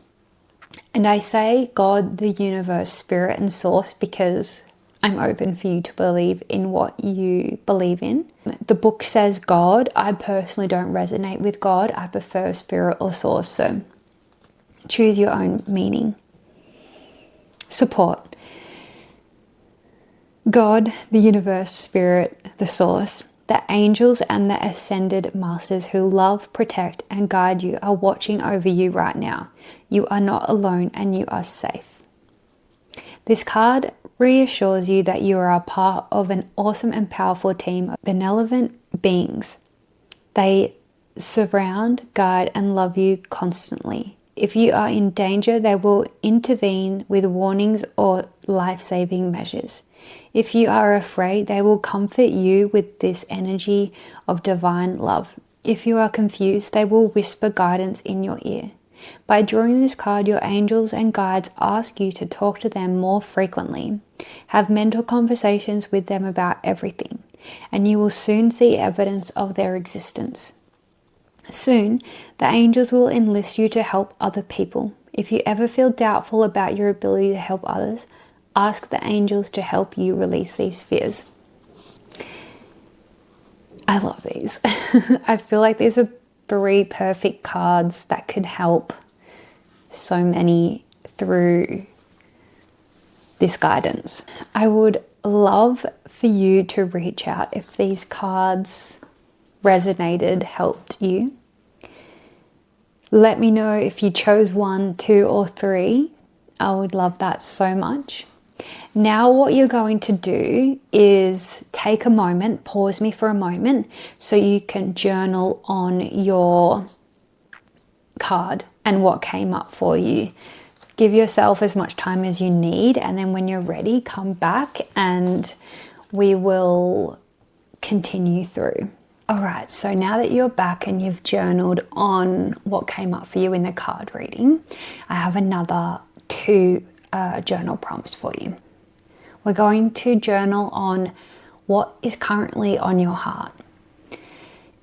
B: and I say God, the universe, spirit, and source because I'm open for you to believe in what you believe in. The book says God. I personally don't resonate with God. I prefer spirit or source. So choose your own meaning. Support. God, the universe, spirit, the source, the angels and the ascended masters who love, protect, and guide you are watching over you right now. You are not alone and you are safe. This card reassures you that you are a part of an awesome and powerful team of benevolent beings. They surround, guide, and love you constantly. If you are in danger, they will intervene with warnings or life-saving measures. If you are afraid, they will comfort you with this energy of divine love. If you are confused, they will whisper guidance in your ear. By drawing this card, your angels and guides ask you to talk to them more frequently. Have mental conversations with them about everything, and you will soon see evidence of their existence. Soon, the angels will enlist you to help other people. If you ever feel doubtful about your ability to help others, ask the angels to help you release these fears. I love these. I feel like these are 3 perfect cards that could help so many through this guidance. I would love for you to reach out if these cards resonated, helped you. Let me know if you chose 1, 2, or 3. I would love that so much. Now what you're going to do is take a moment, pause me for a moment, so you can journal on your card and what came up for you. Give yourself as much time as you need, and then when you're ready, come back and we will continue through. All right, so now that you're back and you've journaled on what came up for you in the card reading, I have another 2 journal prompts for you. We're going to journal on what is currently on your heart.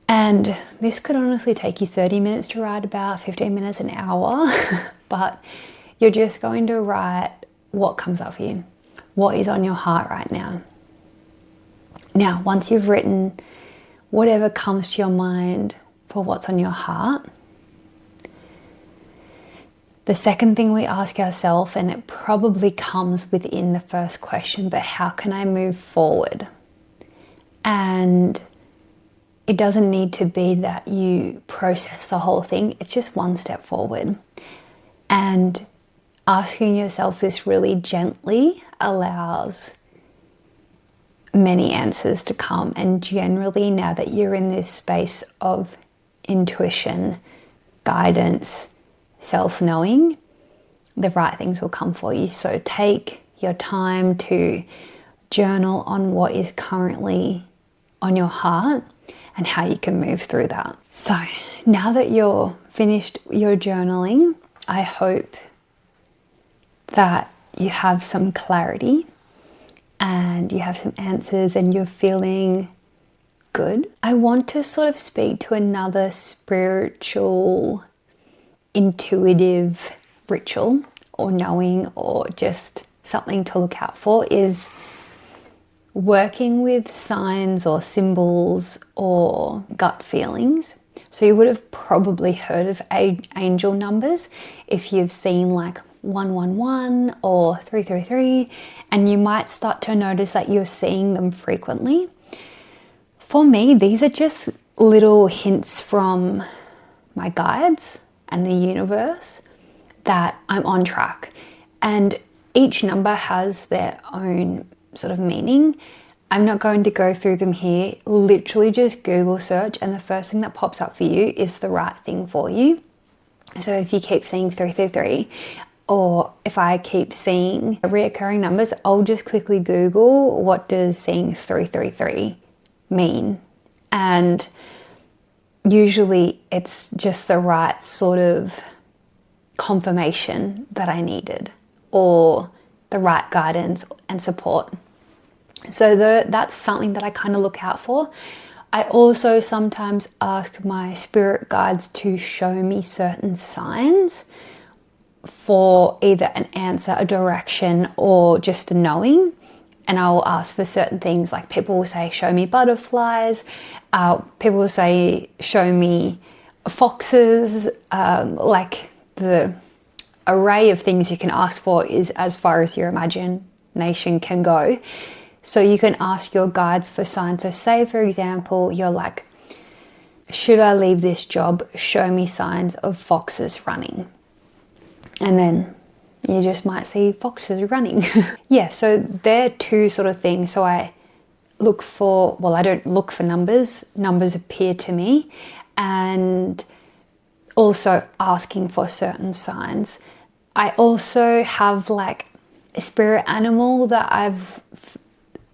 B: And this could honestly take you 30 minutes to write, about 15 minutes, an hour, but you're just going to write what comes up for you, what is on your heart right now. Now, once you've written whatever comes to your mind for what's on your heart, the second thing we ask ourselves, and it probably comes within the first question, but how can I move forward? And it doesn't need to be that you process the whole thing. It's just one step forward. And asking yourself this really gently allows many answers to come. And generally, now that you're in this space of intuition, guidance, self-knowing, the right things will come for you. So take your time to journal on what is currently on your heart and how you can move through that. So now that you're finished your journaling, I hope that you have some clarity and you have some answers and you're feeling good. I want to sort of speak to another spiritual, intuitive ritual or knowing, or just something to look out for, is working with signs or symbols or gut feelings. So you would have probably heard of angel numbers if you've seen like 111 or 333, and you might start to notice that you're seeing them frequently. For me, these are just little hints from my guides and the universe that I'm on track. And each number has their own sort of meaning. I'm not going to go through them here. Literally just Google search and the first thing that pops up for you is the right thing for you. So if you keep seeing 333, or if I keep seeing reoccurring numbers, I'll just quickly Google what does seeing 333 mean. And usually it's just the right sort of confirmation that I needed, or the right guidance and support. So that's something that I kind of look out for. I also sometimes ask my spirit guides to show me certain signs for either an answer, a direction, or just a knowing. and I will ask for certain things. Like people will say, show me butterflies. People will say, show me foxes. Like the array of things you can ask for is as far as your imagination can go. So you can ask your guides for signs. So say, for example, you're like, should I leave this job? Show me signs of foxes running. And then you just might see foxes running. Yeah, so they're two sort of things. So I look for, well, I don't look for numbers. Numbers appear to me. And also asking for certain signs. I also have like a spirit animal that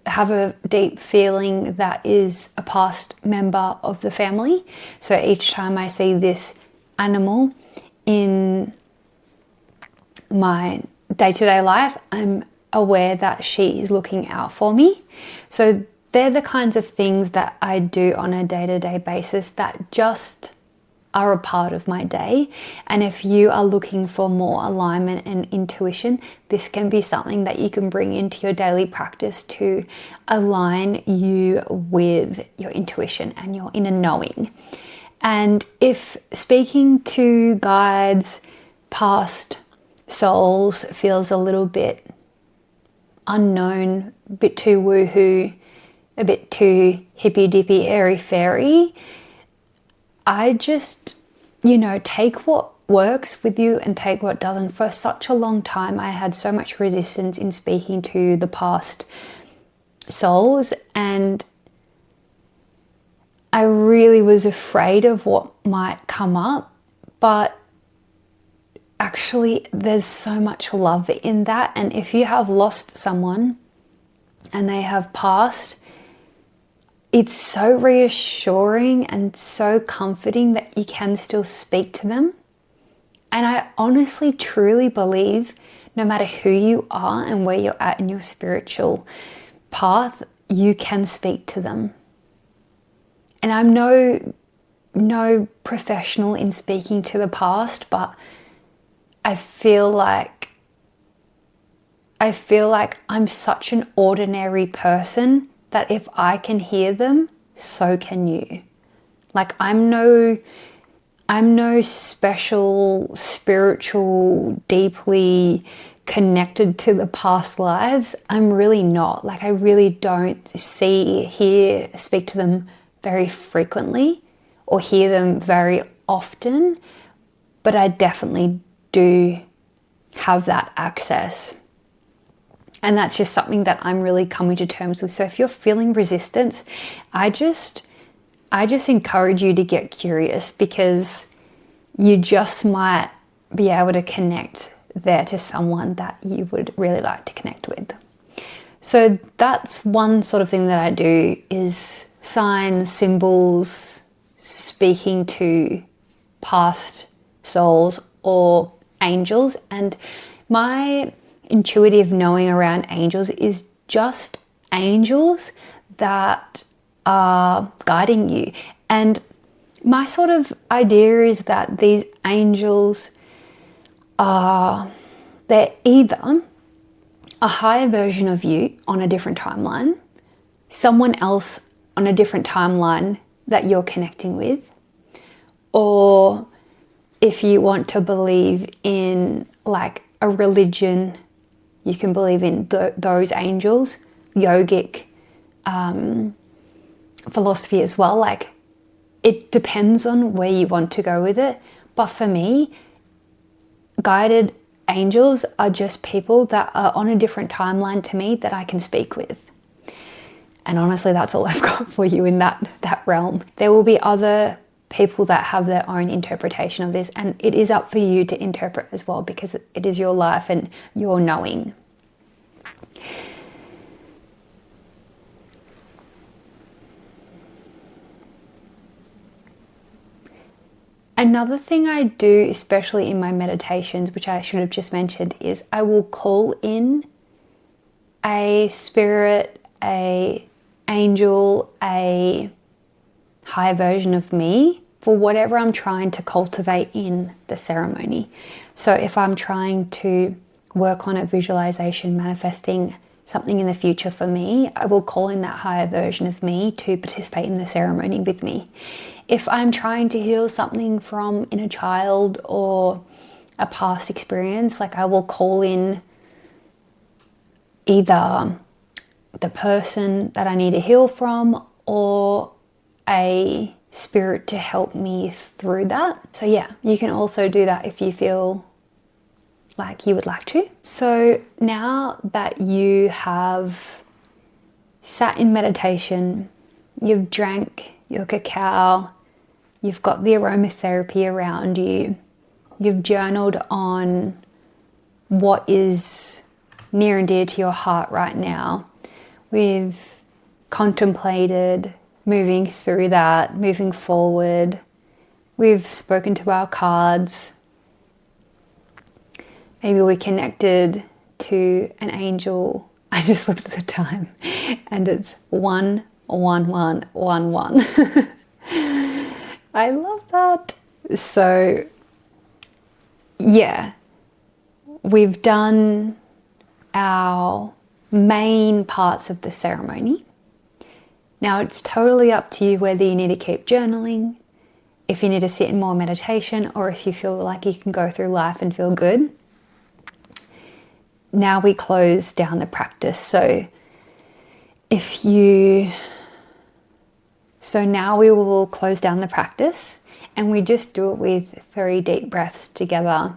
B: have a deep feeling that is a past member of the family. So each time I see this animal in my day-to-day life, I'm aware that she is looking out for me. So they're the kinds of things that I do on a day-to-day basis that just are a part of my day. And if you are looking for more alignment and intuition, this can be something that you can bring into your daily practice to align you with your intuition and your inner knowing. And if speaking to guides, past souls feels a little bit unknown, a bit too woohoo, a bit too hippy-dippy, airy-fairy, I just, take what works with you and take what doesn't. For such a long time, I had so much resistance in speaking to the past souls, and I really was afraid of what might come up. But actually, there's so much love in that. And if you have lost someone and they have passed, it's so reassuring and so comforting that you can still speak to them. And I honestly, truly believe no matter who you are and where you're at in your spiritual path, you can speak to them. And I'm no professional in speaking to the past, but I feel like I'm such an ordinary person that if I can hear them, so can you. Like I'm no special, spiritual, deeply connected to the past lives. I'm really not. Like I really don't see, hear, speak to them very frequently or hear them very often, but I definitely do have that access. And that's just something that I'm really coming to terms with. So if you're feeling resistance, I just encourage you to get curious, because you just might be able to connect there to someone that you would really like to connect with. So that's one sort of thing that I do, is signs, symbols, speaking to past souls or angels. And my intuitive knowing around angels is just angels that are guiding you. And my sort of idea is that these angels they're either a higher version of you on a different timeline, someone else on a different timeline that you're connecting with, or if you want to believe in like a religion, you can believe in those angels, yogic philosophy as well. Like it depends on where you want to go with it. But for me, guided angels are just people that are on a different timeline to me that I can speak with. And honestly, that's all I've got for you in that realm. There will be other people that have their own interpretation of this, and it is up for you to interpret as well, because it is your life and your knowing. Another thing I do, especially in my meditations, which I should have just mentioned, is I will call in a spirit, a angel, a higher version of me for whatever I'm trying to cultivate in the ceremony. So if I'm trying to work on a visualization, manifesting something in the future for me, I will call in that higher version of me to participate in the ceremony with me. If I'm trying to heal something from inner child or a past experience, like I will call in either the person that I need to heal from or a spirit to help me through that. So yeah, you can also do that if you feel like you would like to. So now that you have sat in meditation, you've drank your cacao, you've got the aromatherapy around you, you've journaled on what is near and dear to your heart right now, we've contemplated moving through that, moving forward, we've spoken to our cards, maybe we connected to an angel. I just looked at the time and it's 11111. I love that. So yeah, we've done our main parts of the ceremony. Now it's totally up to you whether you need to keep journaling, if you need to sit in more meditation, or if you feel like you can go through life and feel good. Now we close down the practice. So now we will close down the practice and we just do it with 3 deep breaths together.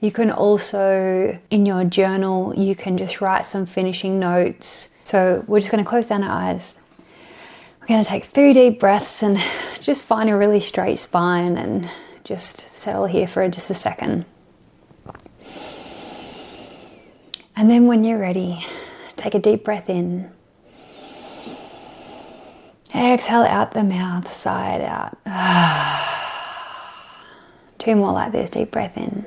B: You can also, in your journal, you can just write some finishing notes. So we're just going to close down our eyes. We're going to take 3 deep breaths and just find a really straight spine and just settle here for just a second. And then when you're ready, take a deep breath in. Exhale out the mouth, side out. 2 more like this, deep breath in.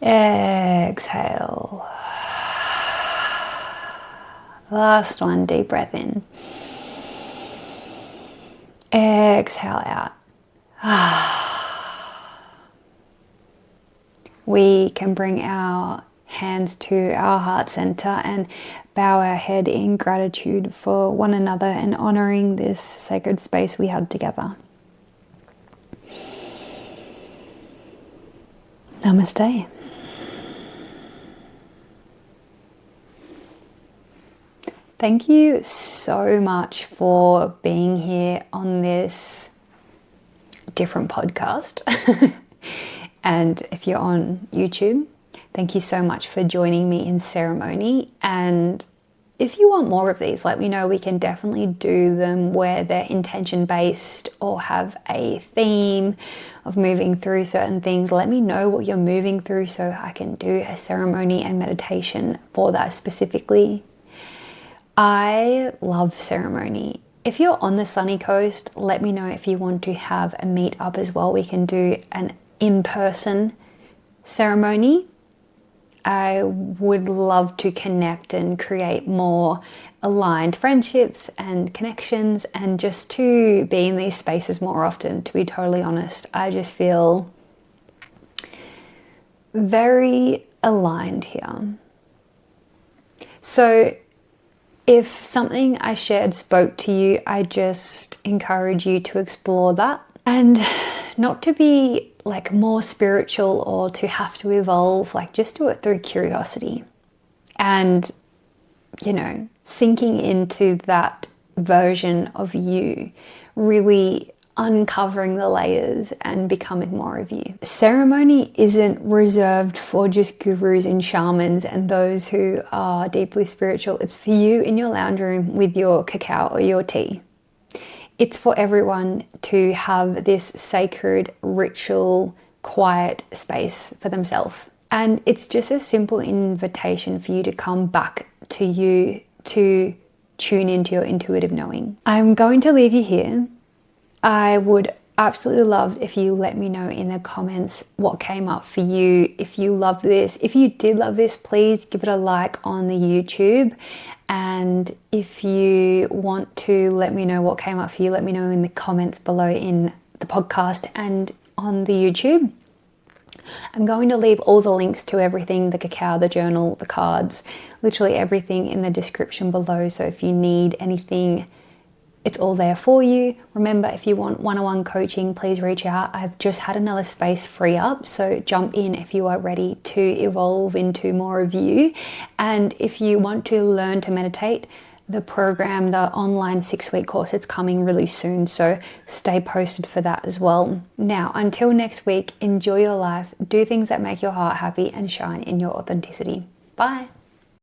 B: Exhale. Last one, deep breath in. Exhale out. We can bring our hands to our heart center and bow our head in gratitude for one another and honoring this sacred space we had together. Namaste. Thank you so much for being here on this different podcast. And if you're on YouTube, thank you so much for joining me in ceremony. And if you want more of these, let me know. We can definitely do them where they're intention based or have a theme of moving through certain things. Let me know what you're moving through so I can do a ceremony and meditation for that specifically. I love ceremony. If you're on the sunny coast, let me know if you want to have a meet up as well. We can do an in-person ceremony. I would love to connect and create more aligned friendships and connections and just to be in these spaces more often, to be totally honest. I just feel very aligned here. So if something I shared spoke to you, I just encourage you to explore that and not to be like more spiritual or to have to evolve, like just do it through curiosity and, you know, sinking into that version of you, really uncovering the layers and becoming more of you. Ceremony isn't reserved for just gurus and shamans and those who are deeply spiritual. It's for you in your lounge room with your cacao or your tea. It's for everyone to have this sacred, ritual, quiet space for themselves. And it's just a simple invitation for you to come back to you, to tune into your intuitive knowing. I'm going to leave you here. I would absolutely love if you let me know in the comments what came up for you. If you love this, if you did love this, please give it a like on the YouTube. And if you want to let me know what came up for you, let me know in the comments below in the podcast and on the YouTube. I'm going to leave all the links to everything, the cacao, the journal, the cards, literally everything in the description below. So if you need anything, it's all there for you. Remember, if you want one-on-one coaching, please reach out. I've just had another space free up, so jump in if you are ready to evolve into more of you. And if you want to learn to meditate, the program, the online 6-week course, it's coming really soon, so stay posted for that as well. Now, until next week, enjoy your life, do things that make your heart happy, and shine in your authenticity. Bye.